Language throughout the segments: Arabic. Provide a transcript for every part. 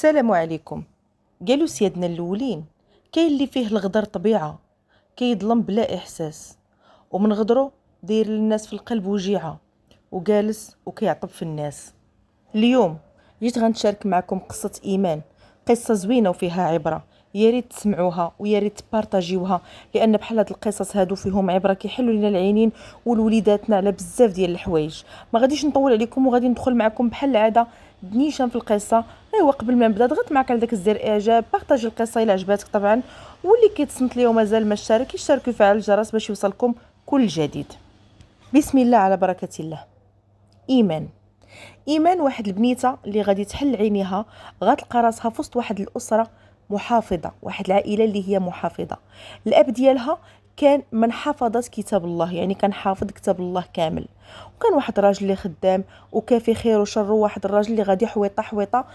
السلام عليكم. قالوا سيادنا الاولين كاين اللي فيه الغدر طبيعه، كيظلم بلا احساس، ومن غدرو داير للناس في القلب وجيعه، وجالس وكيعطب في الناس. اليوم جيت غنشارك معكم قصه ايمان، قصه زوينه وفيها عبره. يا ريت تسمعوها ويا ريت تبارطاجيوها، لان بحال هاد القصص هادو فيهم عبره كيحلوا لنا العينين ولوليداتنا على بزاف ديال الحوايج. ما غاديش نطول عليكم وغادي ندخل معكم بحال العاده نيشان في القصه. ايوا قبل ما نبدا ضغط معك على داك الزر اعجاب، بارطاجي القصه الا عجباتك طبعا، واللي كيتصنت ليا ومازال ما اشترك يشترك ويفعل الجرس باش يوصلكم كل جديد. بسم الله على بركه الله. ايمان واحد البنيته اللي غادي تحل عينيها، غتلقى راسها في وسط واحد الاسره محافظه، واحد العائله اللي هي محافظه. الاب ديالها كان من حفظت كتاب الله، يعني كان حافظ كتاب الله كامل. وكان واحد الراجل اللي خدام وكافي خير وشر، واحد الراجل اللي غادي حويطه حويطه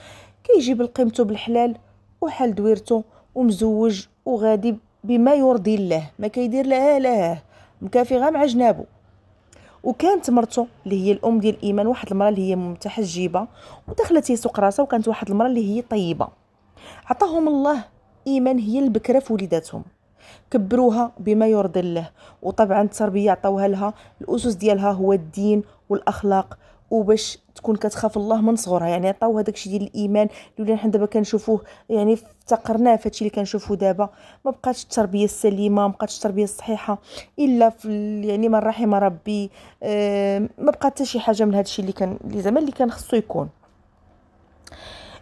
كيجيب لقيمته بالحلال وحال دويرته ومزوج وغادي بما يرضي الله، ما كيدير لا مكافي غير مع جنابو. وكانت مرته اللي هي الام ديال ايمان واحد المراه اللي هي متحجبه ودخلت يسوق راسها، وكانت واحد المراه اللي هي طيبه. عطاهم الله ايمان هي البكره في وليداتهم، كبروها بما يرضي الله. وطبعا التربيه عطاوها لها، الاسس ديالها هو الدين والاخلاق، وباش تكون كتخاف الله من صغرها. يعني عطاوها داكشي ديال الايمان اللي حنا دابا كنشوفوه، يعني افتقرناه فهادشي اللي كنشوفوه دابا. ما بقاتش التربيه السليمه، ما بقاتش التربيه الصحيحه الا في يعني من رحم ربي. ما بقات حتى شي حاجه من هادشي اللي زعما اللي كان خصو يكون.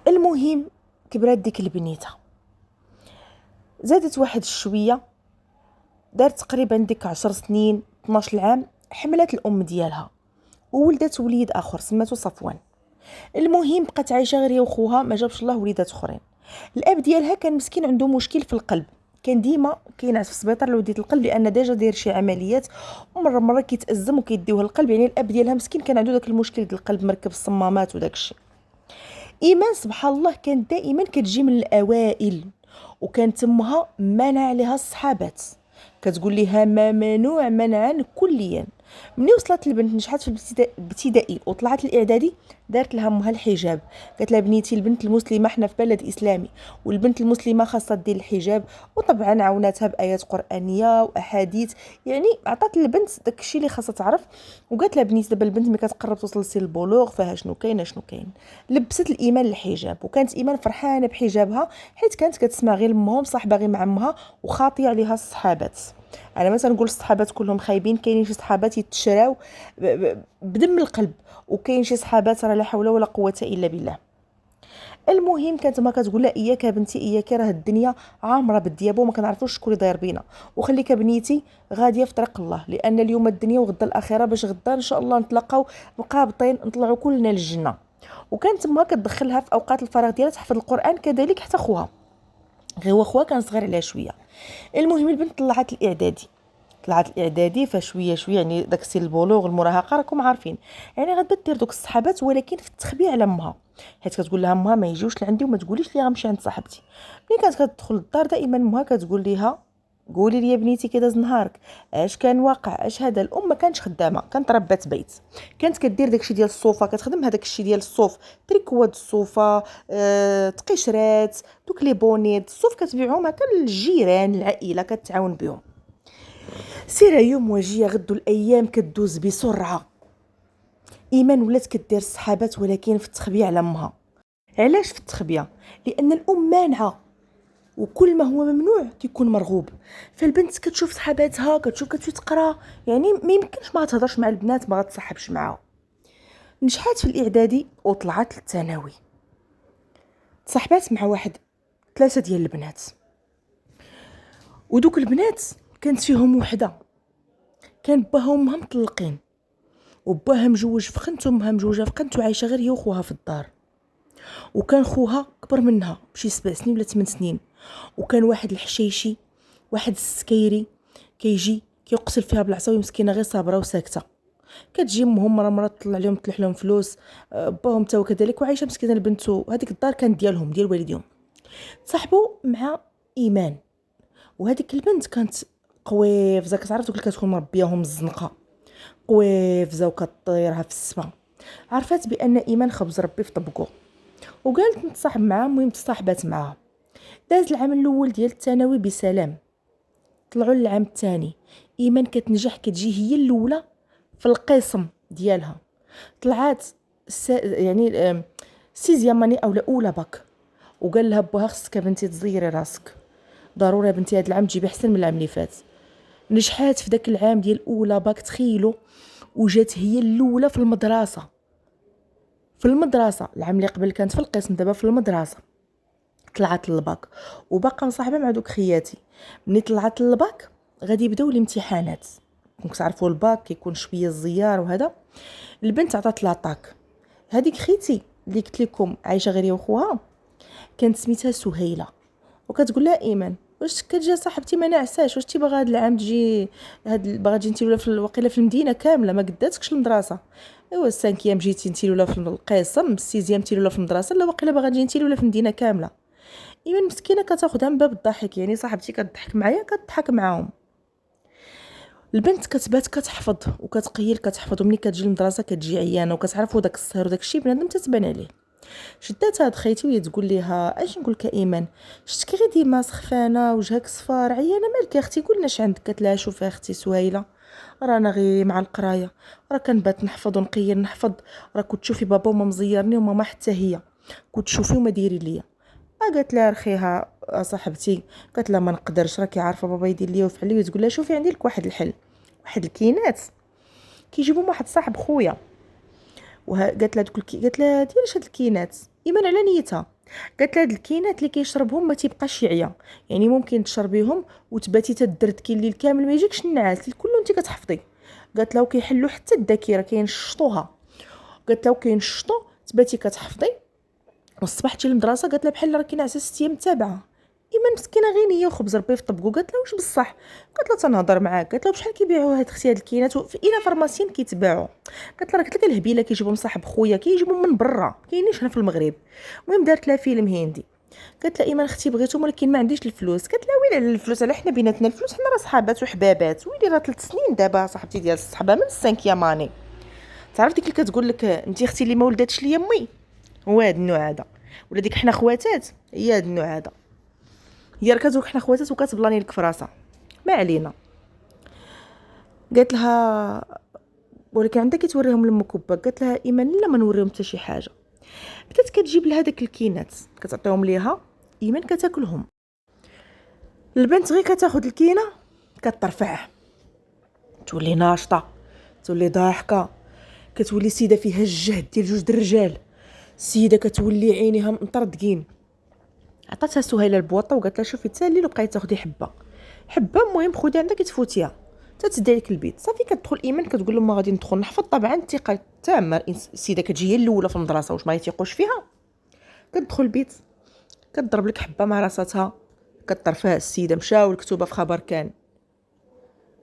المهم كبرات ديك البنيته، زادت واحد الشويه، دارت تقريبا ديك 10 سنين 12 عام، حملت الام ديالها وولدت وليد اخر سماتو صفوان. المهم بقات عايشه غير هي وخوها، ما جابش الله وليدات اخرين. الاب ديالها كان مسكين عنده مشكل في القلب، كان ديما كينعس في السبيطار لوديه القلب لان ديجا داير شي عمليات، ومره كيتازم وكيديوه القلب. يعني الاب ديالها مسكين كان عنده داك المشكل ديال القلب، مركب الصمامات وداك الشيء. ايمان سبحان الله كانت دائما كتجي من الاوائل، وكانت امها مانع عليها الصحابات، كتقول لها ما ممنوع منعا كليا. ملي وصلت البنت نجحت في الابتدائي وطلعت الاعدادي، دارت لها امها الحجاب. قالت لها بنيتي البنت المسلمه، حنا في بلد اسلامي والبنت المسلمه خاصها دير الحجاب. وطبعا عاوناتها بايات قرانيه واحاديث، يعني عطات البنت داكشي اللي خاصها تعرف. وقالت لها بنيتي دابا البنت ملي كتقرب توصل لسن البلوغ فيها شنو كاين شنو كاين. لبست الايمان الحجاب، وكانت ايمان فرحانه بحجابها حيت كانت كتسمع غير امها مصاحبه غير مع امها وخاطيه عليها الصحابات. انا مثلا نقول الصحابات كلهم خايبين، كاينين شي صحابات يتشراو بدم القلب، وكاين شي صحابات راه لا حول ولا قوه الا بالله. المهم كانت ما كتقول لها اياك بنتي اياك، راه الدنيا عامره بالديابه وما كنعرفوش شكون اللي داير بينا، وخليك بنيتي غاديه في طريق الله، لان اليوم الدنيا وغدا الاخره، باش غدا ان شاء الله نتلاقاو مقابطين نطلعوا كلنا للجنه. وكانت ما كتدخلها في اوقات الفراغ ديالها تحفظ القران، كذلك حتى خوها، غير هو خوها كان صغير عليها شويه. المهم البنت طلعت الاعدادي فشويه شويه، يعني داك السن البلوغ المراهقه راكم عارفين، يعني غتبدا دير دوك الصحابات ولكن في التخبيه على امها، حيت كتقول لها امها ما يجيوش لعندي وما تقوليش لي غنمشي عند صاحبتي. ملي كانت كتدخل للدار دائما امها كتقول ليها قولي لي يا بنيتي كي داز نهارك، اش كان واقع، اش هذا. الام ما كانتش خدامه، كانت ربات بيت، كانت كدير داكشي ديال الصوفه، كتخدم هذاك الشيء ديال الصوف، تريكواد الصوفه، تقشرات، دوك لي بونيت الصوف كتبيعهم هكا للجيران العائله كتعاون بهم. سير يوم وجيه غدو الايام كدوز بسرعه. ايمان ولات كدير الصحابات ولكن في التخبيه على امها. علاش في التخبيه؟ لان الام مانعه، وكل ما هو ممنوع كيكون مرغوب. فالبنت كتشوف صحاباتها، كتمشي تقرا، يعني ما يمكنش ما تهضرش مع البنات، ما تصاحبش معاهم. نجحات في الاعدادي وطلعت للثانوي، تصاحبات مع واحد 3 ديال البنات، ودوك البنات كانت فيهم وحده كان باها وامها مطلقين، وباها مجوج في خنت وامها مجوجه في قنت، وعايشه غير هي وخوها في الدار. وكان خوها كبر منها بشي 7 سنين ولا 8 سنين. وكان واحد الحشيشي، واحد السكيري، كيجي كيقتل فيها بالعصا، مسكينه غير صابره وساكته. كتجي امهم مره تطلع لهم تلح لهم فلوس، باهم تا وكذلك، وعايشه مسكينه البنت. هذيك الدار كانت ديالهم ديال والديهم. تصاحبوا مع ايمان، وهذيك البنت كانت قويفزه، كتعرف دوك اللي كتكون مربياهم الزنقه، قويفزه وكطيرها في السما. عرفت بان ايمان خبز ربي في طبقو، وقالت نتصاحب معاه. المهم تصاحبات معاه. داز العام الاول ديال الثانوي بسلام. طلعوا للعام الثاني. ايمان كتنجح، كتجي هي الاولى في القسم ديالها. طلعات يعني سيزيام ماني اولا اولى باك. وقال لها باها خصك بنتي تزيري راسك، ضروري بنتي هذا العام تجيبي احسن من العام اللي فات. نجحات في داك العام ديال اولى باك، تخيلوا. وجات هي الاولى في المدرسه. العام اللي قبل كانت في القسم، دابا في المدرسه. طلعت للباك وباقا مصاحبه مع دوك خياتي. ملي طلعت للباك غادي يبداو الامتحانات. كنتو تعرفوا الباك كيكون شويه الزيار وهذا. البنت عطات لاطاك. هذيك خيتي اللي قلت لكم عايشه غير وخوها، كانت سميتها سهيله. وكتقول لها ايمان واش كتجي صاحبتي ما نعساش، واش تي باغا هاد العام تجي باغا تجي انت ولا في الوقيله في المدينه كامله ما قداتكش المدرسه. ايوا السانكيام جيتي انت ولا في القسم، السيزيام انت ولا في المدرسه، لا واقيلا باغا تجي انت ولا في المدينه كامله. ايمان مسكينه كتاخذها من باب الضحك، يعني صاحبتي كتضحك معايا كتضحك معاهم. البنت كتبات كتحفظ وكتقيل كتحفظ، وملي كتجي للمدرسه كتجي عيانه وكتعرفوا داك السهر وداك الشيء بنادم تتبان عليه. شدات هاد خيتي وهي تقول ليها اش نقول لك ايمان، شتكي غير ديما سخفانه وجهك صفار عيانه مالك يا اختي، قولنا اش عندك. قالت لها شوفي يا اختي سهيله، رانا غير مع القرايه، راه كنبات نحفظ ونقير نحفظ، راه كنت تشوفي بابا وما مزيرني وماما حتى هي كنت تشوفي وما ديري ليا. قالت لها رخيها صاحبتي، قالت لها ما نقدرش، راكي عارفه بابا يدير ليا ويفعل لي. وتقول لها شوفي عندي لك واحد الحل، واحد الكينات كيجيبوا واحد صاحب خويا. قالت لها قالت لها ديري هاد الكينات. ايمان على نيتها. قالت لها هاد الكينات اللي كيشربهم ما تيبقاش يعيا، يعني ممكن تشربيهم وتباتي تدردكي الليل كامل ما يجيكش النعاس كله انت كتحفظي. قالت لها وكيحلوا حتى الذاكره كينشطوها. قالت لها وكينشطوا تباتي كتحفظي والصباح تجي للمدرسه. قالت لها بحال راكي ناعسه 6 ايام تابعه. ايمان مسكينه غير نيه وخبز ربي في طبقو. قالت لها واش بصح؟ قالت لها تنهضر معاك. قالت لها بشحال كيبيعوا هاد اختي هاد الكينات في الى فارماسيين كيتباعوا. قالت لها قلت لك الهبيله كيجيبهم صاحب خويا كيجيبهم من برا كاينينش هنا في المغرب. المهم دارت لها فيلم هندي. قالت لها ايمان اختي بغيتهم ولكن ما عنديش الفلوس. قالت لها ويلي على الفلوس، على حنا بيناتنا الفلوس، حنا راه صحابات وحبابات. ويلي راه 3 سنين دابا صاحبتي ديال الصحبه من السانكيا ماني. تعرف ديك اللي كتقول لك انت اختي اللي ما ولداتش ليا امي، هو هذا النوع هذا. ولا ديك حنا خواتات، هي هذا النوع هذا. هي راه كتقول حنا خواتات وكتبلاني لك في راسها. ما علينا. قالت لها ولكن عندك توريهم لامك وباك. قالت لها ايمان لا ما نوريهم حتى شي حاجه. بدات كتجيب لها داك الكينات كتعطيهم ليها. ايمان كتاكلهم. البنت غير كتاخذ الكينه كترفع، تولي ناشطه، تولي ضاحكه، كتولي سيده فيها الجهد ديال جوج الرجال. السيده كتولي عينيها مطردقين. عطاتها سهيله البواطه وقالت لها شوفي تسالي لو بقيتي تاخدي حبه حبه، المهم خدي عندك تفوتيها تتدي لك البيت. صافي كتدخل ايمان كتقول لهم ما غادي ندخل نحفظ. طبعا الثقه تامه، السيده كتجي هي الاولى في المدرسه واش ما يثيقوش فيها. كتدخل البيت كتضرب لك حبه مع راساتها كطرفها. السيده مشاو الكتوبه في خبر كان.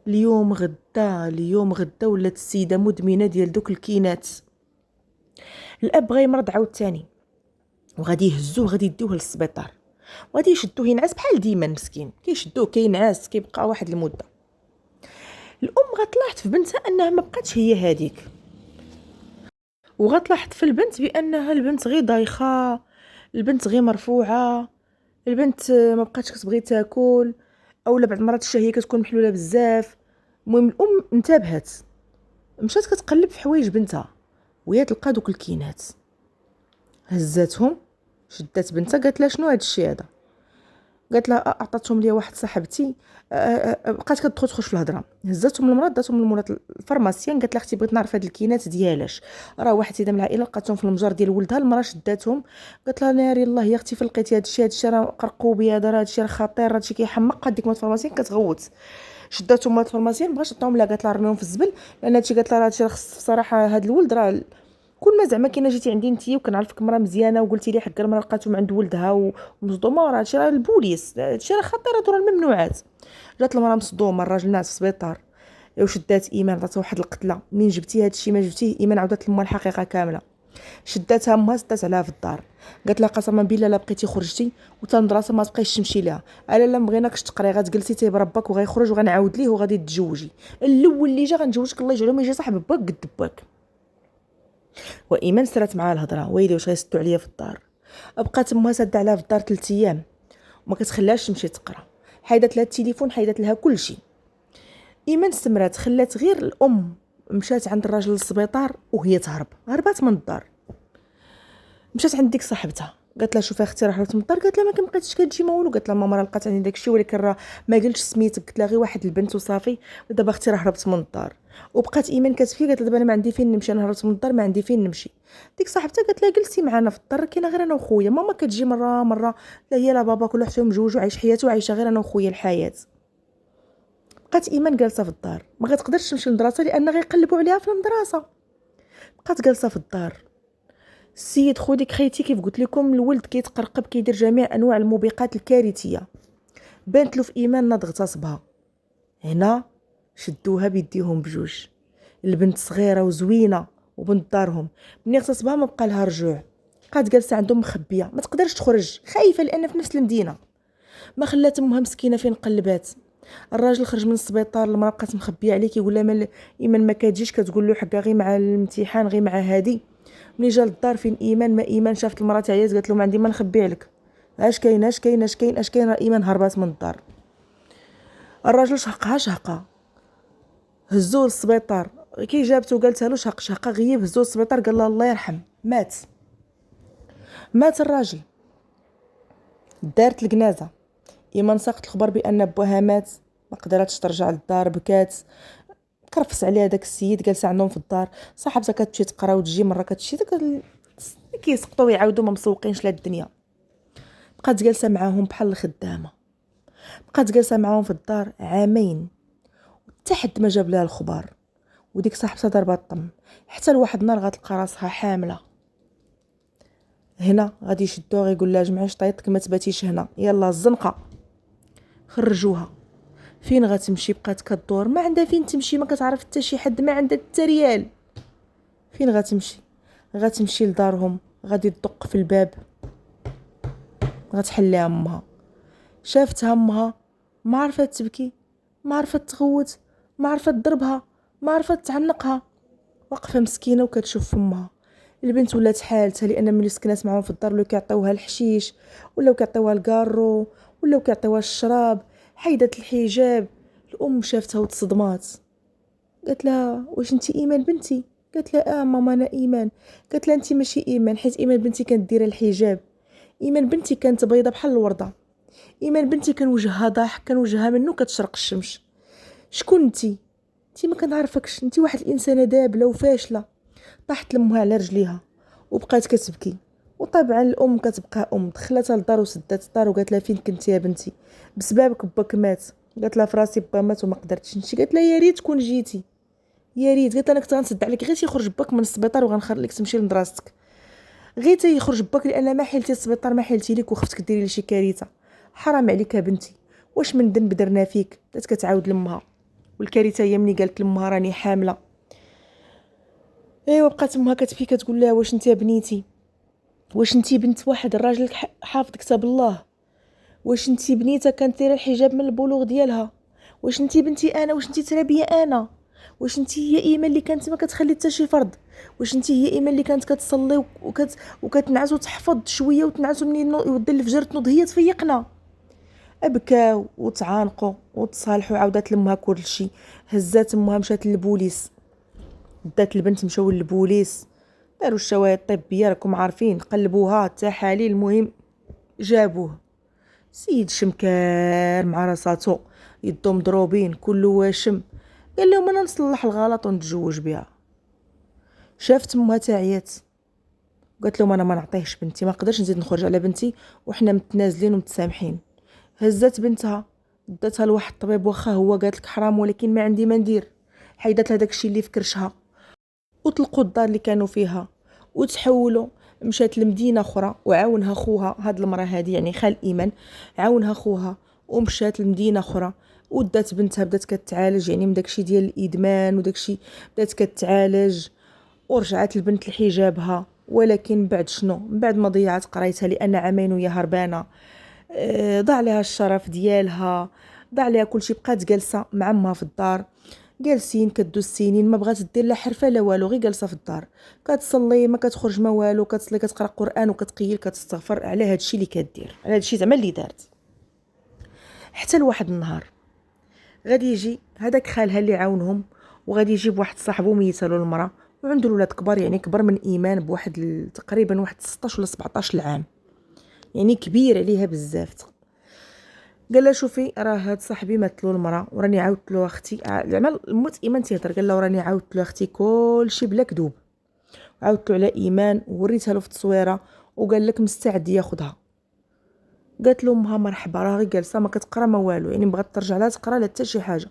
اليوم غدا ولات السيده مدمنه ديال دوك الكينات. الاب غير مرض عاوتاني وغادي يهزوه غادي يديوه للسبيطار وغادي يشدوه ينعس بحال ديما مسكين. كيشدوه كينعس كيبقى واحد المده. الام غتلاحظ في بنتها انها ما بقاتش هي هذيك، وغتلاحظ في البنت بانها البنت غير دايخه، البنت غير مرفوعه، البنت ما بقاتش كتبغي تاكل، اولا بعض المرات الشهيه كتكون محلوله بزاف. المهم الام انتبهت، مشات كتقلب في حوايج بنتها وهي تلقى دوك الكينات. هزاتهم شدات بنتها قالت لها شنو هاد الشيء هذا. قالت لها اعطتهم لي واحد صاحبتي. بقات كتدخل تخش في الهضره. هزاتهم المرض داتهم لمولات الفارماسيان. قالت لها اختي بغيت نعرف هاد الكينات ديالاش، راه واحد سيده من العائله لقاتهم في المجر ديال ولدها. المراه شداتهم. قالت لها ناري الله يا اختي فين لقيتي هاد الشيء راه قرقوبي، هذا الشيء راه خطير، هاد الشيء كيحمق. هاديك مولات الفارماسيان كتغوت. شداتهم مولات الفارماسيان بغات تعطيهم لها. قالت لها رميهم في الزبل لان هادشي، قالت لها هادشي راه خص صراحه هاد الولد راه كل ما زعما كاينه جيتي عندي نتي وكنعرفك مرا مزيانه وقلتي لي حق المراه لقاتهم عند ولدها ومصدومه، راه هادشي راه البوليس، هادشي راه خطير، هادو راه الممنوعات. جات المراه مصدومه، الراجل ناعس في السبيطار. وشدات ايمان عطاتها واحد القتله. منين جبتي هادشي ما جبتيه؟ ايمان عاودت لمها الحقيقه كامله. شداتها امها سدات عليها في الدار. قالت لها قسما بالله لا بقيتي خرجتي وتا المدرسه ما تبقايش تمشي ليها. الا لا مبغيناكش تقري غتجلسي تيب ربك وغيخرج وغنعاود ليه وغادي تتزوجي. الاول اللي جا غنجوجك الله يجعلو ما يجي صاحب باك قد باك. وايمان سرات معها الهضره. ويلي واش غيسدوا عليا في الدار، بقات امها ساده عليها في الدار 3 ايام وما كتخليهاش تمشي تقرا، حيدت لها التليفون، حيدت لها كلشي. ايمان استمرات، خلات غير الام مشات عند الراجل للسبيطار وهي هربات من الدار. مشات عند ديك صاحبتها قالت لها شوفي اختي راه هربت من الدار. قالت لها ما كنبقيتش كتجي ما والو. قالت لها ماما راه لقات عندي داكشي ولكن راه ما قلتش سميتك، قلت لها غير واحد البنت وصافي. دابا اختي راه هربت من الدار. وبقات ايمان كتبكي قالت لها دابا انا ما عندي فين نمشي، انا هربت من الدار ما عندي فين نمشي. ديك صاحبتها قالت لها جلسي معنا في الدار، كاينه غير انا وخويا، ماما كتجي مره. لا هي لا بابا كل واحد فيهم مجوج وعايش حياته وعايشه غير انا وخويا الحياه. بقات ايمان جالسه في الدار، ما غتقدرش تمشي للمدرسه لان غيقلبوا عليها في المدرسه. بقات جالسه في الدار. السيد خودك خيتي كيف قلت لكم، الولد كيتقرقب كيدير جميع انواع الموبقات الكارثيه. بانت له في ايمان ناض اغتصبها. هنا شدوها بيديهم بجوج. البنت صغيره وزوينه وبنت دارهم، ملي اغتصبها ما بقى لها رجوع. بقات جالسه عندهم مخبيه، ما تقدرش تخرج، خايفه لان في نفس المدينه. ما خلات امها مسكينه فين قلبات. الراجل خرج من السبيطار، المراه بقات مخبيه عليه، كيقول لها ايمان ما كتجيش، كتقول له حقا غير مع الامتحان غير مع هادي. ملي جا للدار فين ايمان، ما ايمان شافت المراه عيات قالت له ما عندي ما نخبي عليك، اش كاين راه ايمان هربات من الدار. الراجل شهقها هزوه للسبيطار، كي جابته قالتها له شهقه غيب، هزوه للسبيطار قال له الله يرحم، مات الراجل. دارت الجنازه. ايمان ساقت الخبر بان باها مات، ما قدراتش ترجع للدار، بكات. كرفس عليها داك السيد جالسه عندهم في الدار. صاحبتها كتمشي تقرا وتجي مره كتمشي كيسقطوا ويعاودوا ما مسوقينش للدنيا. بقات جالسه معاهم بحال الخدامه، بقات جالسه معاهم في الدار عامين حتى حد ما جاب لها الخبر. وديك صاحبتها ضربه الطم حتى لواحد النهار غتلقى راسها حامله. هنا غادي يشدوها غيقول لها جمعي شطيطك ما تباتيش هنا، يلا الزنقه. خرجوها. فين غتمشي؟ بقات كدور ما عندها فين تمشي، ما كتعرف حتى شي حد، ما عندها حتى ريال. فين غتمشي لدارهم، غادي تدق في الباب، غتحلها امها. شافتها امها ما عرفت تبكي، ما عرفت تغوت، ما عرفت تضربها، ما عرفت تعنقها. واقفه مسكينه وكتشوف امها. البنت ولات حالتها، لان ملي سكنات معاهم في الدار ولاو كيعطيوها الحشيش ولاو كيعطيوها الكارو ولاو كيعطيوها الشراب. حيدت الحجاب. الام شافتها وتصدمات، قالت لها واش انت ايمان بنتي؟ قالت لها ماما انا ايمان. قالت لها انت ماشي ايمان، حيت ايمان بنتي كانت دايره الحجاب. ايمان بنتي كانت بيضه بحال الورده. ايمان بنتي كان وجهها ضاحك، كان وجهها منو كتشرق الشمس. شكون انت ما كنعرفكش، انت واحد الانسانه دابله وفاشله. طاحت لامها على رجليها وبقات كتبكي. وطبعا الام كتبقى ام، دخلتها للدار وسدات الدار وقالت لها فين كنتي يا بنتي؟ بسببك باك مات. قالت لها فراسي با مات وما قدرتش نمشي. قالت لها يا ريت كون جيتي، يا ريت. قالت انا كنت غنسد عليك غير تيخرج باك من السبيطار وغنخليك تمشي لمدرستك، غير تيخرج باك، لان ما حيلتي السبيطار ما حيلتي ليك وخفتك ديري لي شي كارثه. حرام عليك يا بنتي، واش من ذنب درنا فيك؟ بدات كتعاود لامها. والكارثه هي ملي قالت لامها راني حامله. ايوا بقات امها كتبكي كتقول لها واش انت يا بنيتي، واش انت بنت واحد الراجل حافظ كتاب الله؟ واش انت بنيته كانت دايره الحجاب من البلوغ ديالها؟ واش انت بنتي انا؟ واش انت ترابيه انا؟ واش انت هي ايمان اللي كانت ما كتخلي حتى شي فرض؟ واش انت هي ايمان اللي كانت كتصلي وكتنعس وتحفظ شويه وتنعس منين يوضي الفجر تنوض هي تفيقنا؟ ابكاو وتعانقوا وتصالحوا. عاودت لامها كلشي. هزات امها مشات للبوليس، دات البنت مشاو للبوليس، داروا الشواهد الطبيه راكم عارفين، قلبوها التحاليل، المهم جابوه. سيد شمكار مع راساتو، يدو مضروبين، كله واشم. قال لهم انا نصلح الغلط ونتزوج بها. شافت امها تعيات، قالت لهم انا ما نعطيهش بنتي، ما نقدرش نزيد نخرج على بنتي وحنا متنازلين ومتسامحين. هزت بنتها داتها لواحد الطبيب، واخا هو قالت لك حرام ولكن ما عندي ما ندير. حيدت لها داكشي اللي في كرشها وطلقوا الدار اللي كانوا فيها وتحولوا. مشات لمدينه اخرى وعاونها خوها، هاد المراه هادي يعني خال ايمان عاونها خوها ومشات لمدينه اخرى ودات بنتها بدات كتعالج يعني من داكشي ديال الادمان وداكشي، بدات كتعالج ورجعت البنت لحجابها. ولكن بعد شنو؟ من بعد ما ضيعت قرايتها لان عامين وهي هربانه، ضاع لها الشرف ديالها، ضاع لها كلشي. بقات جالسه مع امها في الدار. جالسين كدوز السنين ما بغات دير لا حرفه لا والو، غير جالسه في الدار كتصلي ما كتخرج ما والو، كتصلي كتقرا قران وكتقيل كتستغفر على هادشي اللي كدير، على هادشي زعما اللي دارت. حتى لواحد النهار غادي يجي هذاك خالها اللي عاونهم وغادي يجيب واحد صاحبو ميته له المراه وعنده الولاد كبار، يعني كبر من ايمان بواحد تقريبا واحد 16 ولا 17 عام، يعني كبير عليها بزاف. قال لها شوفي راه هاد صاحبي مات له المراه وراني عاودت له اختي، زعما الموت ايمان تيهضر، قال لها وراني عاودت له اختي كلشي بلا كذوب، عاودت له على ايمان ووريتها له في التصويره وقال لك مستعد ياخذها. قالت له امها مرحبا، راه غير جالسه ما كتقرا ما والو، يعني بغات ترجع لها تقرا لا حتى شي حاجه.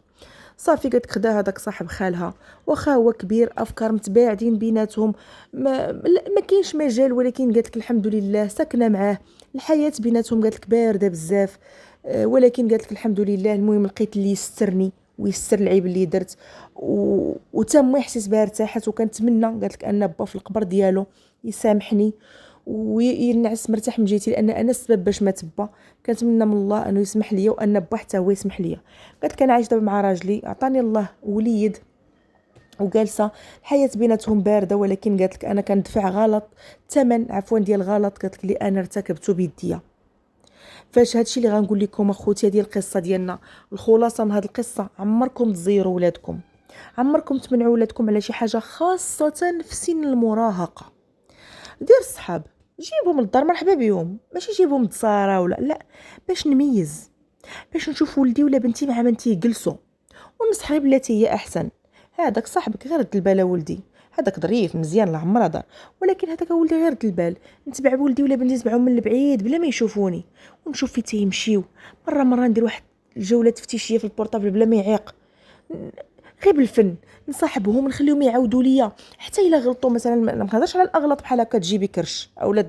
صافي قالت خدا هذاك صاحب خالها واخا هو كبير افكار متباعدين بيناتهم، ما كاينش مجال، ولكن قالت لك الحمد لله ساكنه معاه، الحياه بيناتهم قالت لك بارده بزاف، ولكن قالت لك الحمد لله المهم لقيت اللي يسترني ويستر العيب اللي درت وتم يحسس بها ارتاحت، وكنتمنى قالت لك ان با في القبر ديالو يسامحني وينعس مرتاح من جهتي، لان انا السبب باش ما تبا، كنتمنى من الله انه يسمح لي وان با حتى هو يسمح لي. قالت لك انا عايشه دابا مع راجلي عطاني الله وليد وجالسه الحياه بيناتهم بارده، ولكن قالت لك انا كندفع غلط ثمن عفوا ديال غلط قالت لك اللي انا ارتكبته بيديا. فاش هادشي اللي غنقول لكم اخوتي، هذه القصه ديالنا، الخلاصه من هذه القصه عمركم تزيروا ولادكم، عمركم تمنعوا ولادكم على شي حاجه، خاصه في سن المراهقه. دير الصحاب جيبهم للدار مرحبا بهم، ماشي جيبهم تصارى ولا لا، باش نميز، باش نشوف ولدي ولا بنتي مع من تيجلسوا ونصح غير بلاتي هي احسن. هذاك صاحبك غير رد البال ولدي، هذاك ظريف مزيان لا عمره دار، ولكن هذاك ولدي غير رد البال، نتبع بولدي ولا بنتي نتبعهم من البعيد بلا ما يشوفوني، ونشوف فين تيمشيو، مره ندير واحد الجوله تفتيشيه في البورطابل بلا ما يعيق، غير بالفن نصاحبهم ونخليهم يعاودوا ليا، حتى الا غلطوا مثلا ما نهضرش على الاغلاط بحال هكا تجيبي كرش اولا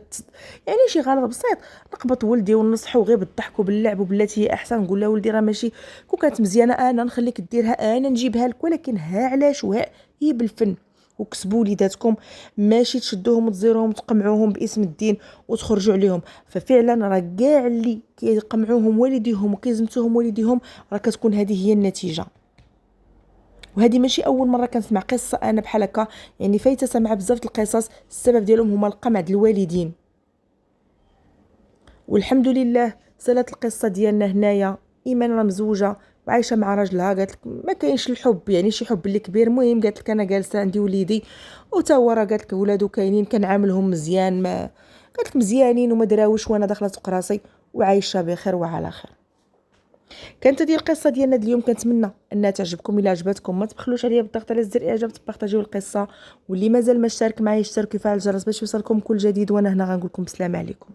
يعني شي غلط بسيط، نقبط ولدي وننصحو غير بالضحك وباللعب وبلاتي هي احسن، نقول له ولدي راه ماشي كون كانت مزيانه انا نخليك ديرها انا نجيبها لك، ولكن ها علاش وها هي بالفن، وكسبوا وليداتكم، ماشي تشدوهم وتزيروهم وتقمعوهم باسم الدين وتخرجوا عليهم. ففعلا راه كاع اللي كيقمعوهم والديهم وكيزمتوهم والديهم راه كتكون هذه هي النتيجه. وهذه ماشي اول مره كنسمع قصه انا بحال هكا، يعني فايته سمع بزاف القصص السبب ديالهم هما القمع ديال الوالدين. والحمد لله سالت القصه ديالنا هنايا، ايمان راه مزوجه وعايشه مع راجلها، قالت لك ما كاينش الحب يعني شي حب اللي كبير، المهم قالت لك انا جالسه عندي وليدي وتا هو راه قالت لك ولادو كاينين كنعاملهم مزيان، ما قالت لك مزيانين وما دراوش وانا داخله سوق راسي وعايشه بخير وعلى خير. كانت هذه القصه ديالنا اليوم، كنتمنى انها تعجبكم، الا عجبتكم ما تبخلوش عليا بالضغط على زر اعجاب، تبارطاجيو القصه، واللي مازال ما اشترك معايا يشترك ويفعل الجرس باش يوصلكم كل جديد، وانا هنا غنقول لكم السلام عليكم.